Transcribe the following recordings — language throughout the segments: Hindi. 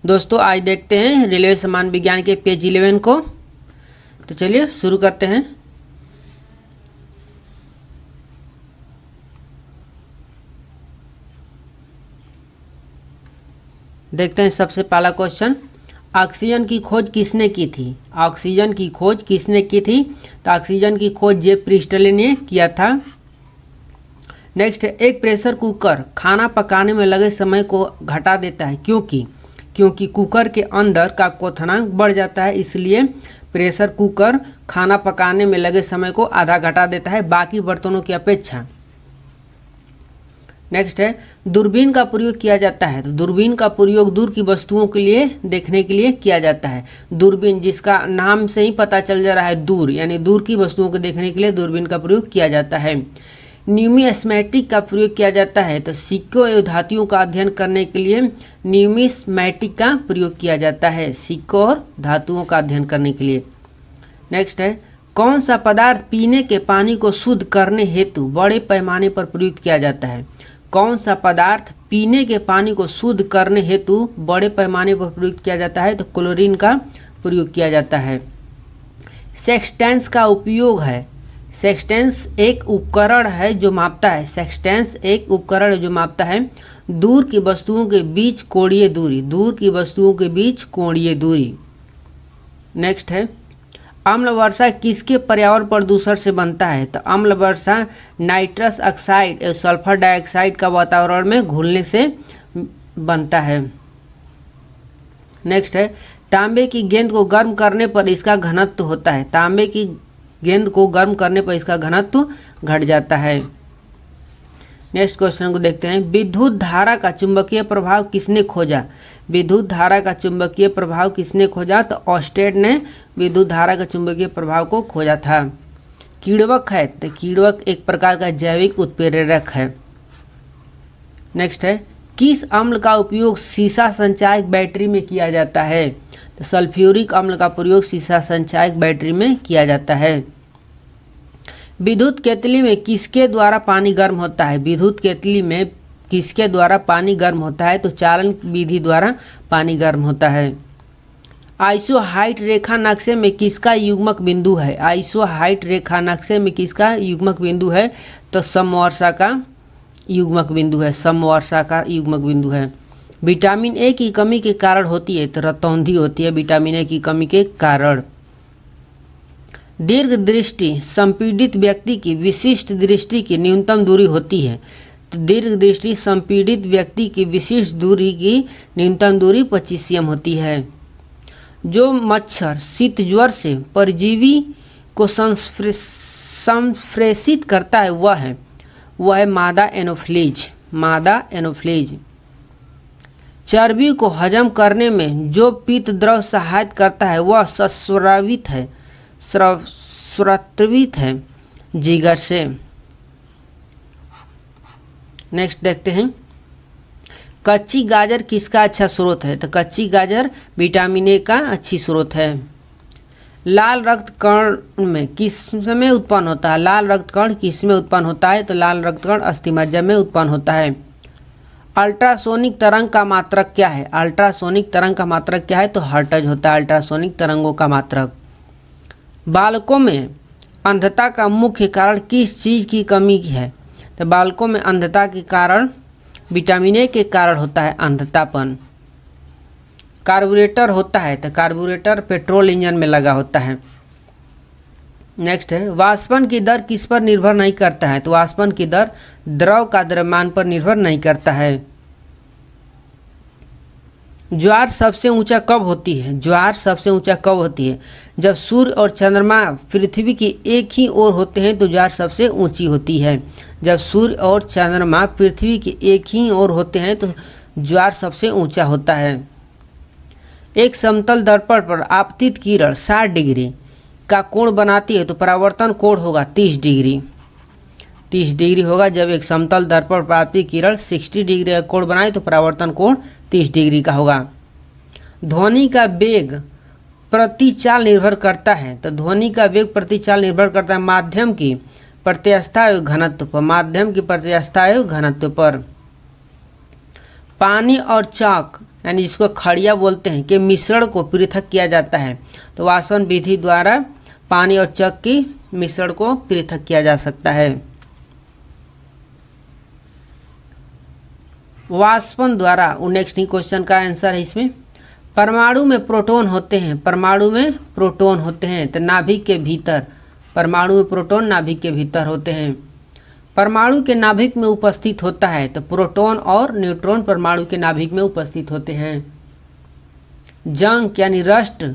दोस्तों आज देखते हैं रेलवे सामान्य विज्ञान के पेज 11 को। तो चलिए शुरू करते हैं। देखते हैं सबसे पहला क्वेश्चन, ऑक्सीजन की खोज किसने की थी? ऑक्सीजन की खोज किसने की थी? तो ऑक्सीजन की खोज जे प्रिस्टले ने किया था। नेक्स्ट है, एक प्रेशर कुकर खाना पकाने में लगे समय को घटा देता है क्योंकि कुकर के अंदर का क्वथनांक बढ़ जाता है, इसलिए प्रेशर कुकर खाना पकाने में लगे समय को आधा घटा देता है बाकी बर्तनों की अपेक्षा। नेक्स्ट है, दूरबीन का प्रयोग किया जाता है। तो दूरबीन का प्रयोग दूर की वस्तुओं के लिए देखने के लिए किया जाता है। दूरबीन, जिसका नाम से ही पता चल जा रहा है दूर, यानी दूर की वस्तुओं को देखने के लिए दूरबीन का प्रयोग किया जाता है। न्यूमिस्मैटिक का प्रयोग किया जाता है। तो सिक्कों एवं धातुओं का अध्ययन करने के लिए न्यूमिस्मैटिक का प्रयोग किया जाता है, सिक्कों और धातुओं का अध्ययन करने के लिए। नेक्स्ट है, कौन सा पदार्थ पीने के पानी को शुद्ध करने हेतु बड़े पैमाने पर प्रयुक्त किया जाता है? कौन सा पदार्थ पीने के पानी को शुद्ध करने हेतु बड़े पैमाने पर प्रयुक्त किया जाता है? तो क्लोरीन का प्रयोग किया जाता है। सेक्सटेंस का उपयोग है। सेक्सटेंस एक उपकरण है जो मापता है। सेक्सटेंस एक उपकरण है जो मापता है दूर की वस्तुओं के बीच कोणीय दूरी। दूर की वस्तुओं के बीच कोणीय दूरी। नेक्स्ट है, अम्ल वर्षा किसके पर्यावरण प्रदूषण से बनता है? तो अम्ल वर्षा नाइट्रस ऑक्साइड और सल्फर डाइऑक्साइड का वातावरण में घुलने से बनता है। नेक्स्ट है, तांबे की गेंद को गर्म करने पर इसका घनत्व होता है। तांबे की गेंद को गर्म करने पर इसका घनत्व घट जाता है। नेक्स्ट क्वेश्चन को देखते हैं, विद्युत धारा का चुंबकीय प्रभाव किसने खोजा? विद्युत धारा का चुंबकीय प्रभाव किसने खोजा? तो ऑस्टेड ने विद्युत धारा का चुंबकीय प्रभाव को खोजा था। किण्वक है। तो किण्वक एक प्रकार का जैविक उत्प्रेरक है। नेक्स्ट है, किस अम्ल का उपयोग सीसा संचायक बैटरी में किया जाता है? तो सल्फ्यूरिक अम्ल का प्रयोग सीसा संचायक बैटरी में किया जाता है। विद्युत केतली में किसके द्वारा पानी गर्म होता है? विद्युत केतली में किसके द्वारा पानी गर्म होता है? तो चालन विधि द्वारा पानी गर्म होता है। आइसोहाइट रेखा नक्शे में किसका युग्मक बिंदु है? आइसोहाइट रेखा नक्शे में किसका युग्मक बिंदु है? तो समवर्षा का युग्मक बिंदु है। समवर्षा का युग्मक बिंदु है। विटामिन ए की कमी के कारण होती है। तो रतौंधी होती है विटामिन ए की कमी के कारण। दीर्घ दृष्टि संपीड़ित व्यक्ति की विशिष्ट दृष्टि की न्यूनतम दूरी होती है। तो दीर्घ दृष्टि संपीड़ित व्यक्ति की विशिष्ट दूरी की न्यूनतम दूरी 25 cm होती है। जो मच्छर शीत ज्वर से परजीवी को संप्रेषित करता है वह है मादा एनोफ्लीज। मादा एनोफ्लीज। चर्बी को हजम करने में जो पीत द्रव सहायता करता है वह स्रावित है जिगर से। नेक्स्ट देखते हैं, कच्ची गाजर किसका अच्छा स्रोत है? तो कच्ची गाजर विटामिन ए का अच्छी स्रोत है। लाल रक्त कण में किस में उत्पन्न होता है? लाल रक्त कण किस में उत्पन्न होता है? तो लाल रक्त कण अस्थिमज्जा में उत्पन्न होता है। अल्ट्रासोनिक तरंग का मात्रक क्या है? अल्ट्रासोनिक तरंग का मात्रक क्या है? तो हर्ट्ज होता है अल्ट्रासोनिक तरंगों का मात्रक। बालकों में अंधता का मुख्य कारण किस चीज़ की कमी है? तो बालकों में अंधता के कारण विटामिन ए के कारण होता है अंधतापन। कार्बोरेटर होता है। तो कार्बोरेटर पेट्रोल इंजन में लगा होता है। नेक्स्ट है, वाष्पन की दर किस पर निर्भर नहीं करता है? तो वाष्पन की दर द्रव का द्रव्यमान पर निर्भर नहीं करता है। ज्वार सबसे ऊंचा कब होती है? ज्वार सबसे ऊंचा कब होती है? जब सूर्य और चंद्रमा पृथ्वी की एक ही ओर होते हैं तो ज्वार सबसे ऊंची होती है। जब सूर्य और चंद्रमा पृथ्वी की एक ही ओर होते हैं तो ज्वार सबसे ऊंचा होता है। एक समतल दर्पण पर आपतित किरण 60 डिग्री का कोण बनाती है तो परावर्तन कोण होगा 30 डिग्री। 30 डिग्री होगा। जब एक समतल दर्पण पर आपतित किरण 60 डिग्री का कोण बनाए तो परावर्तन कोण 30 डिग्री का होगा। ध्वनि का वेग प्रतिचाल निर्भर करता है। तो ध्वनि का वेग प्रतिचाल निर्भर करता है माध्यम की प्रत्यास्था एवं घनत्व पर। माध्यम की प्रत्यास्था एवं घनत्व पर। पानी और चाक यानी जिसको खड़िया बोलते हैं के मिश्रण को पृथक किया जाता है। तो वाष्पन विधि द्वारा पानी और चक की मिश्रण को पृथक किया जा सकता है। वाष्पन द्वारा, नेक्स्ट क्वेश्चन का आंसर है इसमें, परमाणु में प्रोटॉन होते हैं, परमाणु में प्रोटॉन होते हैं तो नाभिक के भीतर, परमाणु में प्रोटॉन नाभिक के भीतर होते हैं। परमाणु के नाभिक में उपस्थित होता है तो प्रोटॉन और न्यूट्रॉन परमाणु के नाभिक में उपस्थित होते हैं। जंक यानी रस्ट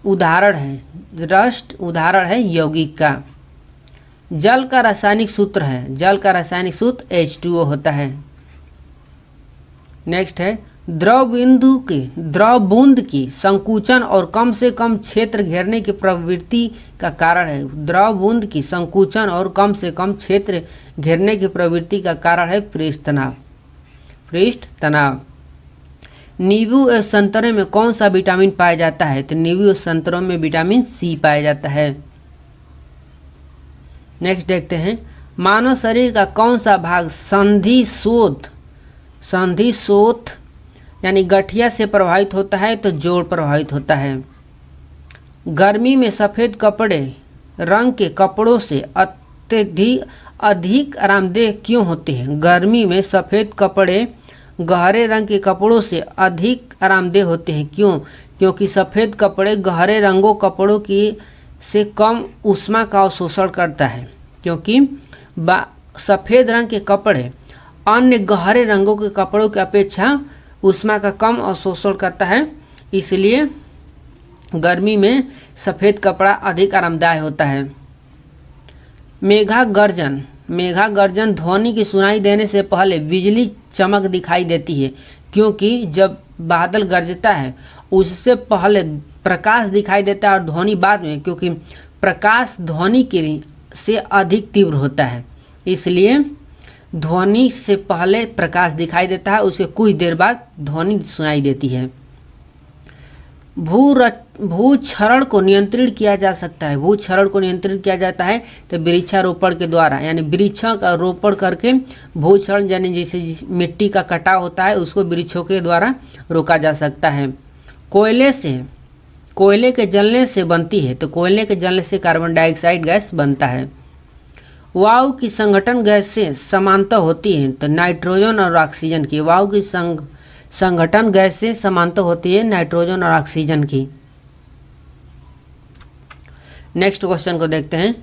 उदाहरण है, रस्ट उदाहरण है यौगिक का। जल का रासायनिक सूत्र है, जल का रासायनिक सूत्र H2O होता है। नेक्स्ट है द्रव बूंद की संकुचन और कम से कम क्षेत्र घेरने की प्रवृत्ति का कारण है। द्रव बूंद की संकुचन और कम से कम क्षेत्र घेरने की प्रवृत्ति का कारण है पृष्ठ तनाव, पृष्ठ तनाव। नींबू और संतरे में कौन सा विटामिन पाया जाता है तो नींबू और संतरों में विटामिन सी पाया जाता है। नेक्स्ट देखते हैं मानव शरीर का कौन सा भाग संधि शोथ यानी गठिया से प्रभावित होता है तो जोड़ प्रभावित होता है। गर्मी में सफ़ेद कपड़े रंग के कपड़ों से अधिक आरामदेह क्यों होते हैं? गर्मी में सफ़ेद कपड़े गहरे रंग के कपड़ों से अधिक आरामदेह होते हैं, क्यों? क्योंकि सफ़ेद कपड़े गहरे रंगों कपड़ों की से कम ऊष्मा का अवशोषण करता है, क्योंकि सफ़ेद रंग के कपड़े अन्य गहरे रंगों के कपड़ों की अपेक्षा ऊष्मा का कम अवशोषण करता है, इसलिए गर्मी में सफ़ेद कपड़ा अधिक आरामदायक होता है। मेघा गर्जन ध्वनि की सुनाई देने से पहले बिजली चमक दिखाई देती है, क्योंकि जब बादल गरजता है उससे पहले प्रकाश दिखाई देता है और ध्वनि बाद में, क्योंकि प्रकाश ध्वनि के से अधिक तीव्र होता है, इसलिए ध्वनि से पहले प्रकाश दिखाई देता है, उसे कुछ देर बाद ध्वनि सुनाई देती है। भूक्षरण को नियंत्रित किया जा सकता है, भूक्षरण को नियंत्रित किया जाता है तो वृक्षारोपण के द्वारा, यानी वृक्षों का रोपण करके भूक्षरण यानी जैसे मिट्टी का कटाव होता है उसको वृक्षों के द्वारा रोका जा सकता है। कोयले के जलने से बनती है तो कोयले के जलने से कार्बन डाइऑक्साइड गैस बनता है। वायु की संगठन गैस से समानता होती है तो नाइट्रोजन और ऑक्सीजन की, वायु की संगठन गैस से समानता होती है नाइट्रोजन और ऑक्सीजन की। नेक्स्ट क्वेश्चन को देखते हैं।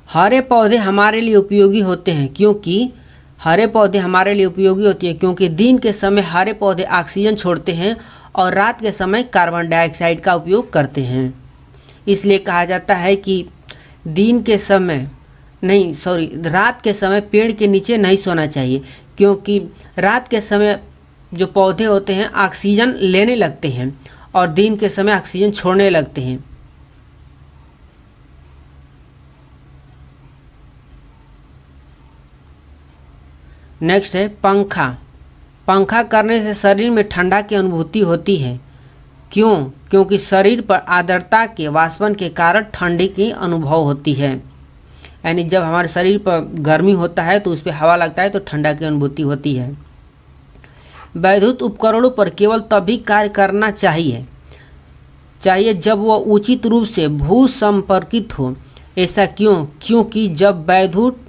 हरे पौधे हमारे लिए उपयोगी होते हैं क्योंकि, हरे पौधे हमारे लिए उपयोगी होती है क्योंकि दिन के समय हरे पौधे ऑक्सीजन छोड़ते हैं और रात के समय कार्बन डाइऑक्साइड का उपयोग करते हैं। इसलिए कहा जाता है कि रात के समय पेड़ के नीचे नहीं सोना चाहिए, क्योंकि रात के समय जो पौधे होते हैं ऑक्सीजन लेने लगते हैं और दिन के समय ऑक्सीजन छोड़ने लगते हैं। नेक्स्ट है पंखा करने से शरीर में ठंडा की अनुभूति होती है, क्यों? क्योंकि शरीर पर आर्द्रता के वाष्पन के कारण ठंडी की अनुभव होती है, यानी जब हमारे शरीर पर गर्मी होता है तो उस पर हवा लगता है तो ठंडा की अनुभूति होती है। वैद्युत उपकरणों पर केवल तभी कार्य करना चाहिए जब वह उचित रूप से भू संपर्कित हो। ऐसा क्यों? क्योंकि जब वैद्युत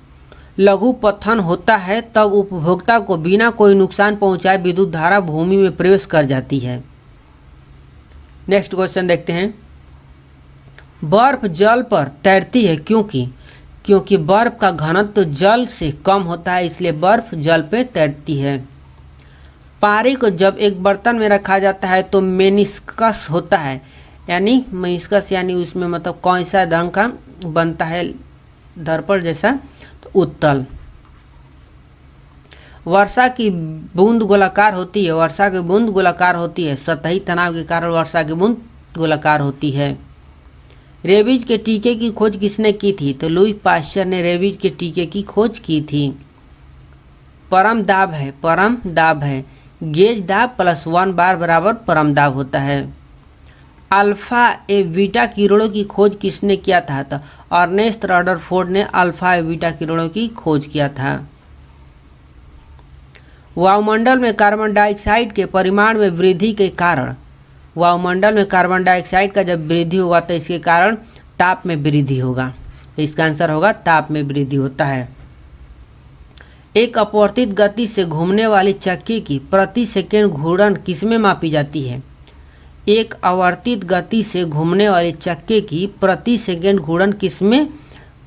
लघुपथन होता है तब उपभोक्ता को बिना कोई नुकसान पहुंचाए विद्युत धारा भूमि में प्रवेश कर जाती है। नेक्स्ट क्वेश्चन देखते हैं। बर्फ जल पर तैरती है क्योंकि बर्फ का घनत्व तो जल से कम होता है, इसलिए बर्फ जल पे तैरती है। पारे को जब एक बर्तन में रखा जाता है तो मेनिस्कस होता है, यानी उसमें मतलब कौन सा रंग का बनता है दर्पण जैसा, तो उत्तल। वर्षा की बूंद गोलाकार होती है, वर्षा की बूंद गोलाकार होती है, सतही तनाव के कारण वर्षा की बूंद गोलाकार होती है। रेबीज के टीके की खोज किसने की थी? तो लुई पाश्चर ने रेबीज के टीके की खोज की थी। परम दाब है, गेज दाब प्लस 1 बार बराबर परम दाब होता है। अल्फा ए बीटा किरणों की खोज किसने किया था? तो अर्नेस्ट रदरफोर्ड ने अल्फा ए बीटा किरणों की खोज किया था। वायुमंडल में कार्बन डाइऑक्साइड के परिमाण में वृद्धि के कारण, वायुमंडल में कार्बन डाइऑक्साइड का जब वृद्धि होगा तो इसके कारण ताप में वृद्धि होगा। तो इसका आंसर होगा ताप में वृद्धि होता है। एक अपवर्तित गति से घूमने वाली चक्की की प्रति सेकंड घूर्णन किसमें मापी जाती है? एक आवर्तित गति से घूमने वाली चक्के की प्रति सेकंड घूर्णन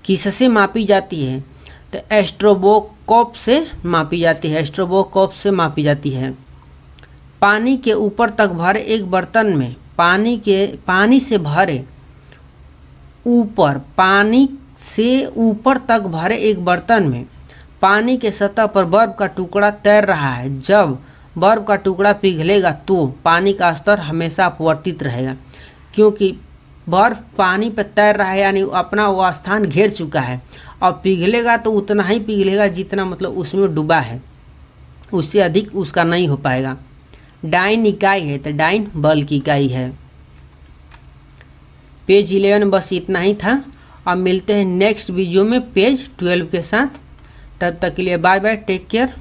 किससे मापी जाती है? तो एस्ट्रोबोस्कोप से मापी जाती है, एस्ट्रोबोस्कोप से मापी जाती है। पानी के ऊपर तक भरे एक बर्तन में पानी से ऊपर तक भरे एक बर्तन में पानी के सतह पर बर्फ का टुकड़ा तैर रहा है। जब बर्फ का टुकड़ा पिघलेगा तो पानी का स्तर हमेशा अपवर्तित रहेगा, क्योंकि बर्फ पानी पर तैर रहा है यानी अपना वो स्थान घेर चुका है, और पिघलेगा तो उतना ही पिघलेगा जितना मतलब उसमें डूबा है, उससे अधिक उसका नहीं हो पाएगा। डाइन इकाई है तो डाइन बल की इकाई है। पेज 11 बस इतना ही था। अब मिलते हैं नेक्स्ट वीडियो में पेज 12 के साथ। तब तक के लिए बाय बाय, टेक केयर।